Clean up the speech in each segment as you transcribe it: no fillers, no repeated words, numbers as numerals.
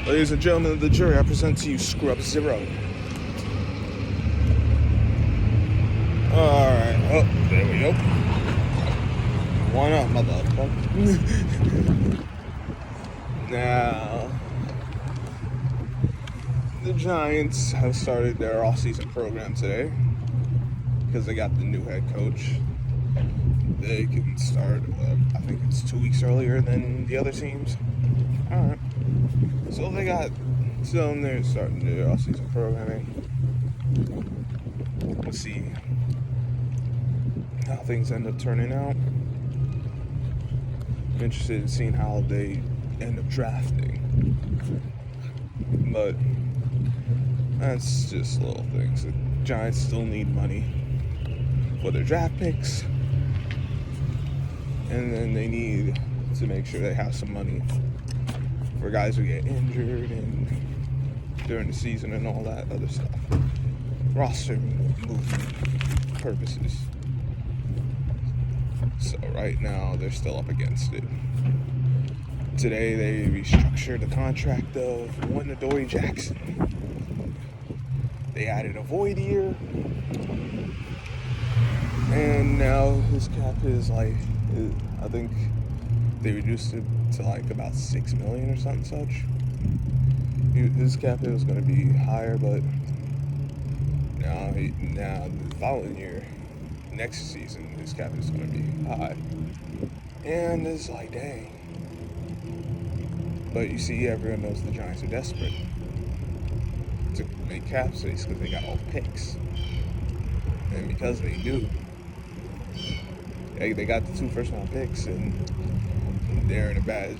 Ladies and gentlemen of the jury, I present to you Scrub Zero. Alright, oh, there we go. One up, motherfucker. Now, the Giants have started their off-season program today because they got the new head coach. They can start, I think it's 2 weeks earlier than the other teams. Alright. So they're starting their off-season programming. We'll see how things end up turning out. I'm interested in seeing how they end up drafting. But that's just little things. The Giants still need money for their draft picks. And then they need to make sure they have some money for guys who get injured and during the season and all that other stuff. Roster movement purposes. So right now they're still up against it. Today they restructured the contract of one Adoree Jackson. They added a void year. And now his cap is I think they reduced it to about $6 million or something such. His cap was going to be higher, but now the following year, next season, his cap is going to be high. And it's dang. But you see, everyone knows the Giants are desperate to make cap space because they got all the picks. And because they do, they got the 2 first-round picks, and they're in a bad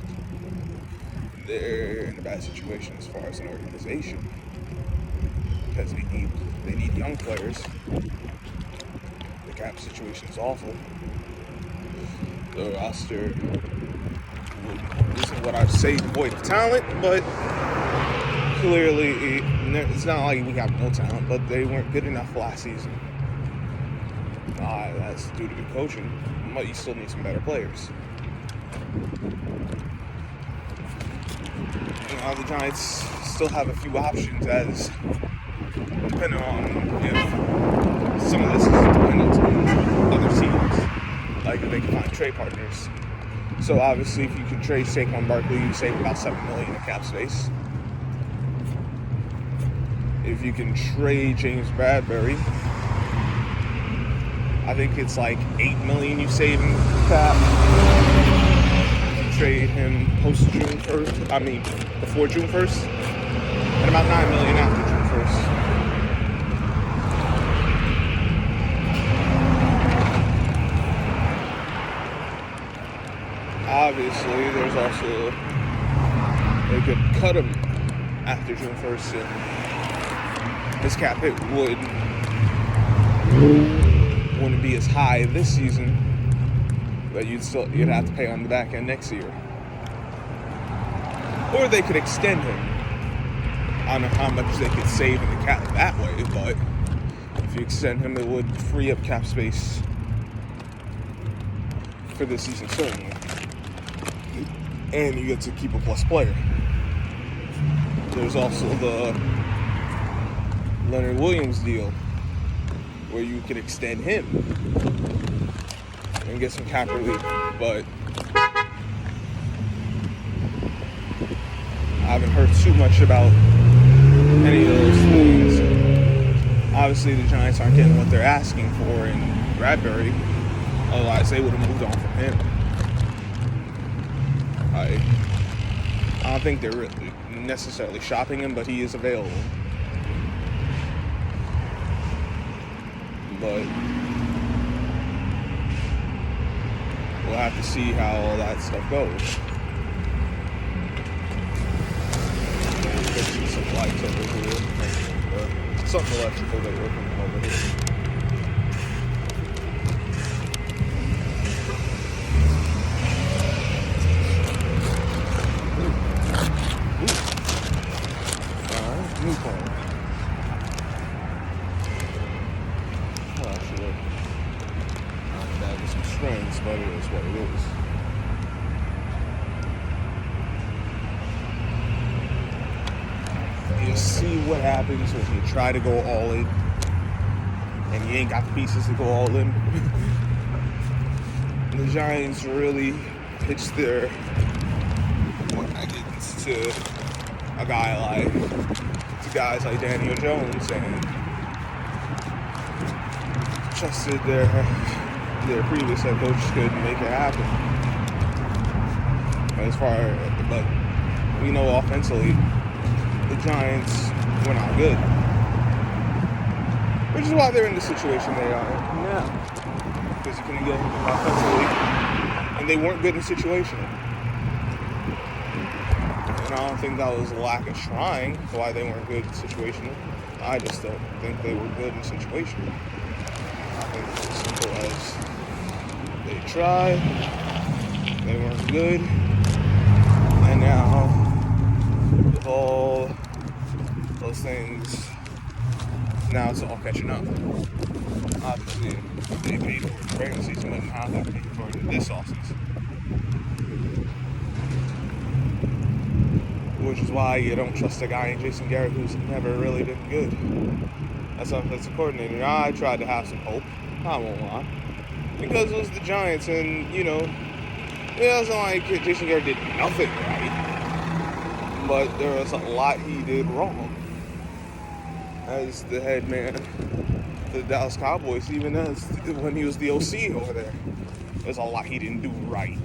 situation as far as an organization because they need young players. The cap situation is awful. The roster isn't what I'd say devoid of talent, but clearly it's not like we have no talent, but they weren't good enough last season. That's due to good coaching, but you still need some better players. The Giants still have a few options, as depending on if some of this is dependent on other teams, like if they can find trade partners. So obviously, if you can trade Saquon Barkley, you save about $7 million in cap space. If you can trade James Bradbury, I think it's $8 million you save in cap. Trade him before June 1st, and about $9 million after June 1st. Obviously, there's also, they could cut him after June 1st, and his cap hit wouldn't be as high this season, but you'd have to pay on the back end next year. Or they could extend him. I don't know how much they could save in the cap that way, but if you extend him, it would free up cap space for this season certainly. And you get to keep a plus player. There's also the Leonard Williams deal, where you could extend him and get some cap relief, but I haven't heard too much about any of those things. Obviously, the Giants aren't getting what they're asking for in Bradbury, otherwise they would have moved on from him. I don't think they're really necessarily shopping him, but he is available. But we'll have to see how all that stuff goes. Fixing some lights over here. Something electrical they're working on over here. Alright, new phone. That was some strings, but it is what it is. see what happens when you try to go all in and you ain't got the pieces to go all in. The Giants really pitched their wagons to guys like Daniel Jones and trusted their previous head coach couldn't make it happen. But we know offensively the Giants were not good, which is why they're in the situation they are now. Because you couldn't get offensively, and they weren't good in situation. And I don't think that was a lack of trying why they weren't good in situation. I just don't think they were good in situation. I think it's as simple as they tried, they weren't good, and now with all those things, now it's all catching up. Obviously, they paid for it in the regular season, but now they're paying for it in this offseason. Which is why you don't trust a guy in Jason Garrett who's never really been good as offensive coordinator. I tried to have some hope, I won't lie, because it was the Giants, and it wasn't like Jason Garrett did nothing right, but there was a lot he did wrong as the head man of the Dallas Cowboys, even as when he was the OC over there. There's a lot he didn't do right.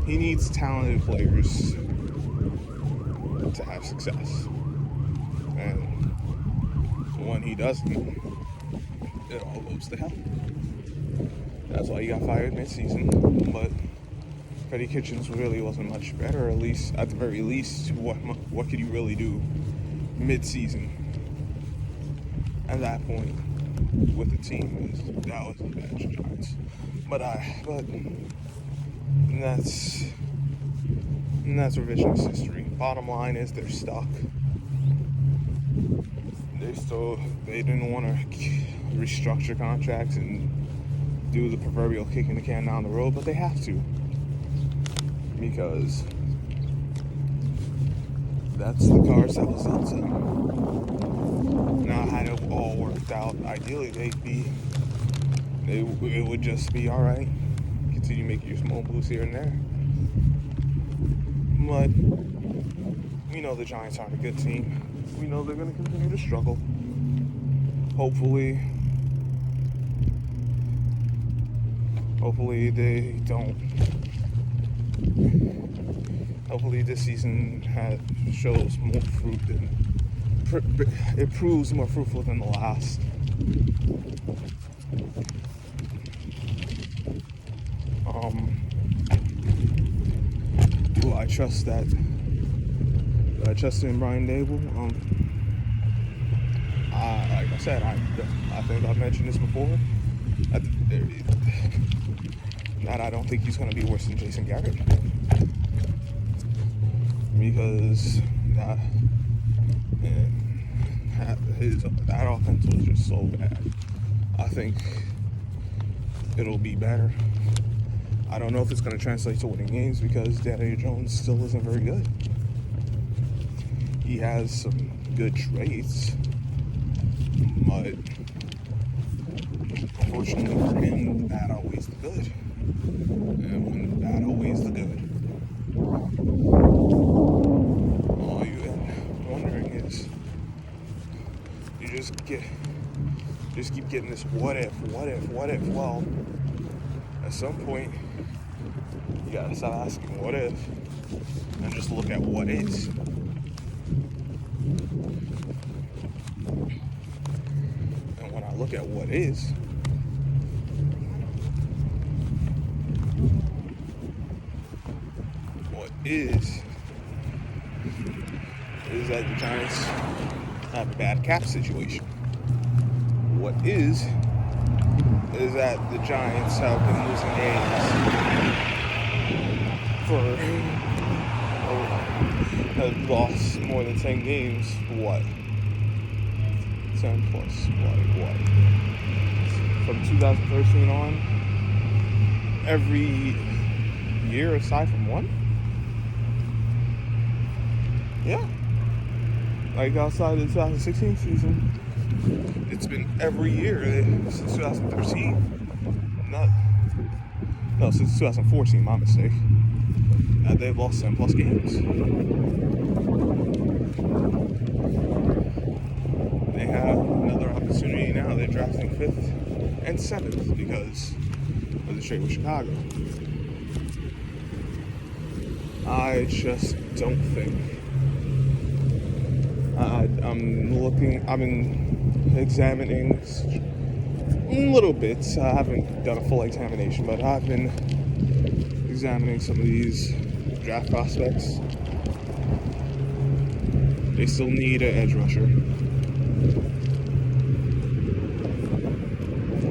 He needs talented players to have success, and when he doesn't, it all goes to hell. That's why he got fired mid-season. But Freddie Kitchens really wasn't much better, at the very least. What could you really do mid-season? At that point, with the team, that was the bad Giants. But that's revisionist history. Bottom line is they're stuck. They didn't want to restructure contracts and do the proverbial kicking the can down the road, but they have to, because that's the cards that was dealt to them. Now, had it all worked out, ideally it would just be all right. Continue making your small moves here and there. But we know the Giants aren't a good team. We know they're going to continue to struggle. Hopefully they don't. Hopefully this season shows more fruit than it proves more fruitful than the last. Do I trust that? Do I trust in Brian Dable? Like I said, I think I've mentioned this before. That I don't think he's going to be worse than Jason Garrett, because that offense was just so bad. I think it'll be better. I don't know if it's going to translate to winning games, because Daniel Jones still isn't very good. He has some good traits, but unfortunately for him, the bad outweighs the good. And when the bad outweighs the good, all you end up wondering is, you just keep getting this what if. Well, at some point, you gotta stop asking what if and just look at what is. And when I look at what is, that the Giants have a bad cap situation. What is that the Giants have been losing games have lost more than 10 games, 10 plus what? From 2013 on, every year aside from one? Yeah. Like outside of the 2016 season, it's been every year since 2013. Since 2014, my mistake. They've lost 10 plus games. They have another opportunity now. They're drafting 5th and 7th because of the trade with Chicago. I just don't think. I've been examining little bits. I haven't done a full examination, but I've been examining some of these draft prospects. They still need an edge rusher.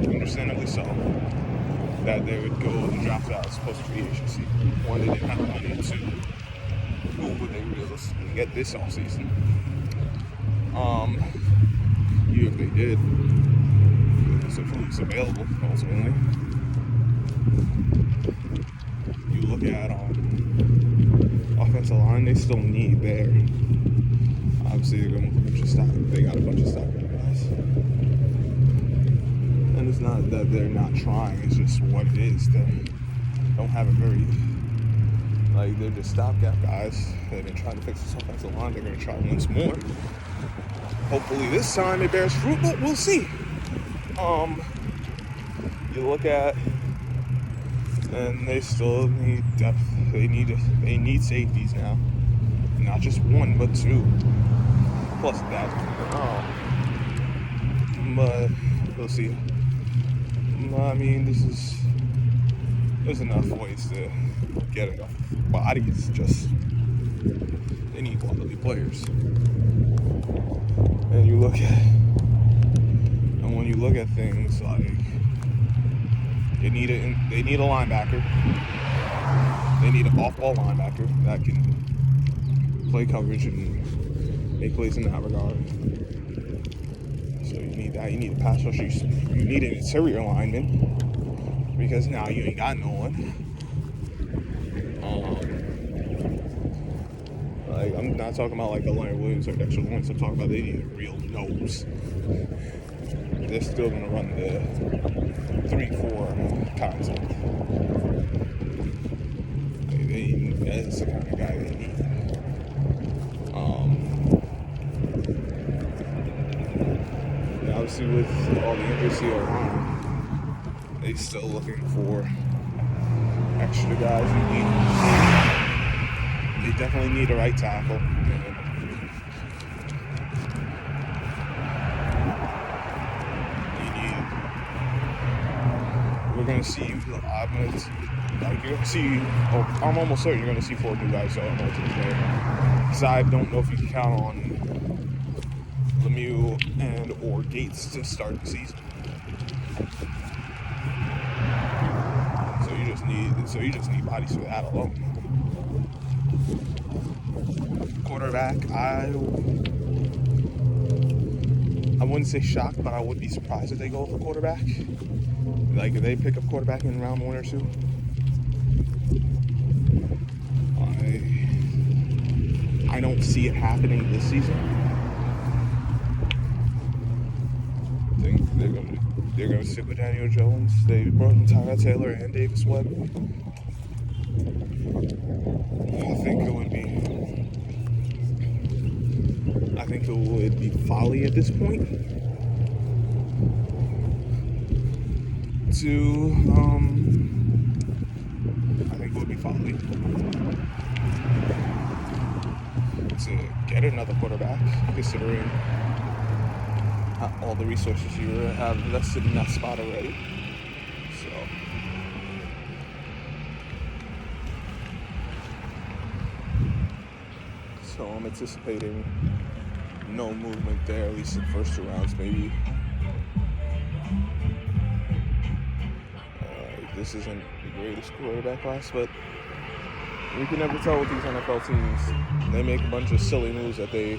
Understandably so. That they would go and draft out as post free agency. One, they didn't have the money. 2, who would they realistically get this offseason? If they did, so who's available ultimately. You look at offensive line, they still need there. Obviously, they're going with a bunch of stock. They got a bunch of stock guys, and it's not that they're not trying. It's just what it is. They don't have a very they're just stopgap guys. They've been trying to fix this offensive line. They're going to try once more. Hopefully this time it bears fruit, but we'll see. You look at, and they still need depth. They need safeties now, not just 1 but 2. Plus that. But we'll see. I mean, there's enough ways to get enough bodies. Just they need quality players. And when you look at things like they need a linebacker. They need an off-ball linebacker that can play coverage and make plays in that regard. So you need that. You need a pass rusher. You need an interior lineman because now you ain't got no one. I'm not talking about a Leonard Williams or Dexter Lawrence. I'm talking about they need a real nose. They're still going to run the 3-4 concept. That's the kind of guy they need. And obviously, with all the injuries here around, they're still looking for extra guys who need. They definitely need a right tackle. We're going to see. I'm almost certain you're going to see 4 new guys on North today. Because I don't know if you can count on Lemieux and or Gates to start the season. So you just need bodies for that alone. Quarterback, I wouldn't say shocked, but I would be surprised if they go for quarterback. If they pick up quarterback in round 1 or 2. I don't see it happening this season. I think they're gonna stick with Daniel Jones. They brought in Tyrod Taylor and Davis Webb. I think it would be folly at this point to get another quarterback, considering all the resources you have invested in that spot already. So I'm anticipating no movement there, at least in the first 2 rounds, maybe. This isn't the greatest quarterback class, but you can never tell with these NFL teams. They make a bunch of silly moves that they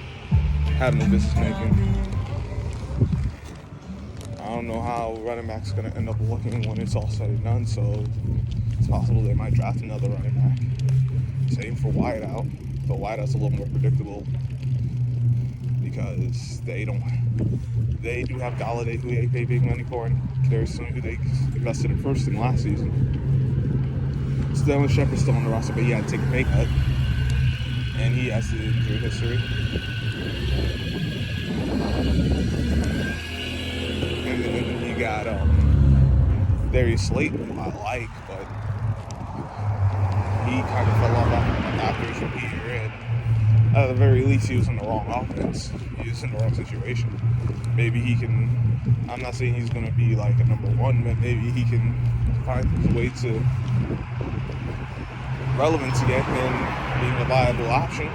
have no business making. don't know how running back's going to end up looking when it's all said and done, so it's possible they might draft another running back. Same for wideout. The wideout's a little more predictable because they do have Galladay, who they pay big money for, and there's someone who they invested in first in last season. Sterling Shepard's still on the roster, but he had to take a pay cut, and he has the injury history. And then you got Darius Slayton, who I like, but he kind of fell off after his rookie year, and at the very least, he was in the wrong offense. He was in the wrong situation. Maybe he can, I'm not saying he's going to be like a number one, but maybe he can find his way to relevance again and being a viable option.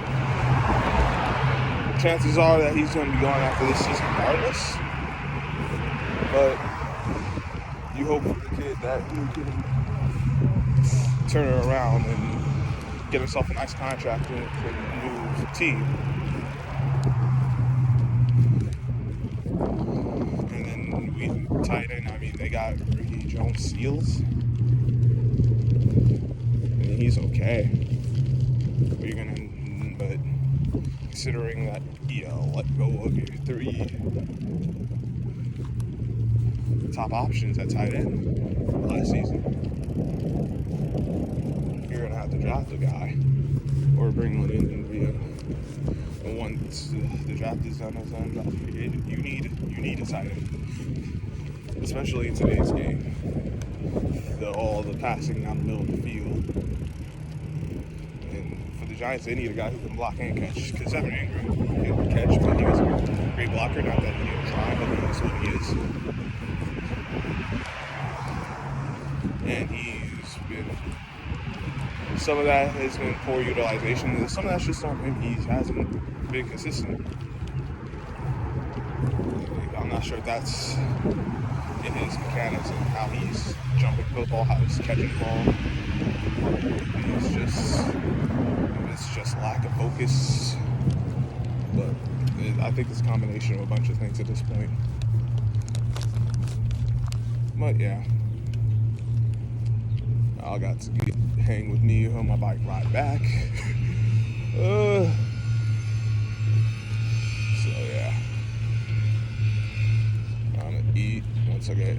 Chances are that he's going to be going after this season regardless. But you hope for the kid that he can turn it around and get himself a nice contract for a new team. And then we tight end, I mean, they got Ricky Jones-Seals. I mean, he's okay. But considering that he let go of your 3 top options at tight end last season, you're going to have to draft a guy or bring one in via. And once the draft is done as an undrafted free agent, you need a tight end, especially in today's game. All the passing down the middle of the field, and for the Giants, they need a guy who can block and catch. Because Evan Ingram can catch, but he was a great blocker. Not that he didn't try, but that's what he is. And he's been. Some of that has been poor utilization. Some of that's just on him. He hasn't been consistent. I'm not sure if that's in his mechanics and how he's jumping football, how he's catching the ball. It's just lack of focus. But I think it's a combination of a bunch of things at this point. But yeah, I got to hang with me on my bike ride back. So yeah, I'm gonna eat once I get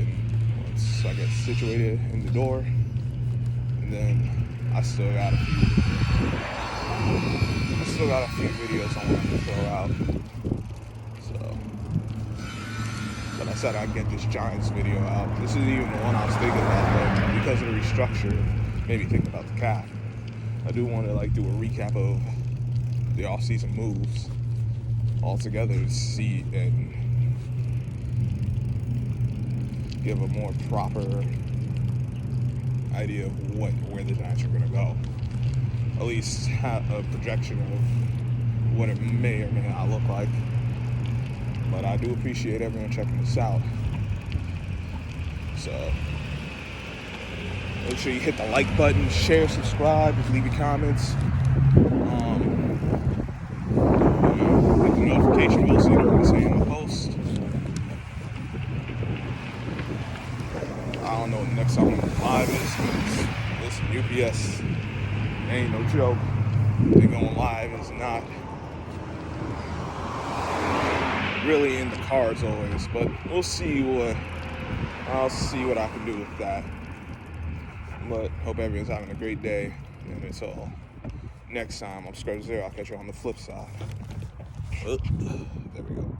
situated in the door, and then I still got a few videos I want to throw out. So, but I said I'd get this Giants video out. This isn't even the one I was thinking about, but because of the restructure, made me think about the cap. I do want to do a recap of the off-season moves all together to see and give a more proper idea of where the Giants are going to go. At least have a projection of what it may or may not look like. But I do appreciate everyone checking this out. So make sure you hit the like button, share, subscribe, leave your comments. Hit the notification bell so you know what I'm saying in the post. I don't know what the next time I'm live is, but listen, UPS ain't no joke. They going live is not really in the cards always, but I'll see what I can do with that. But hope everyone's having a great day, and until next time, I'm Scrub Zero. I'll catch you on the flip side. There we go.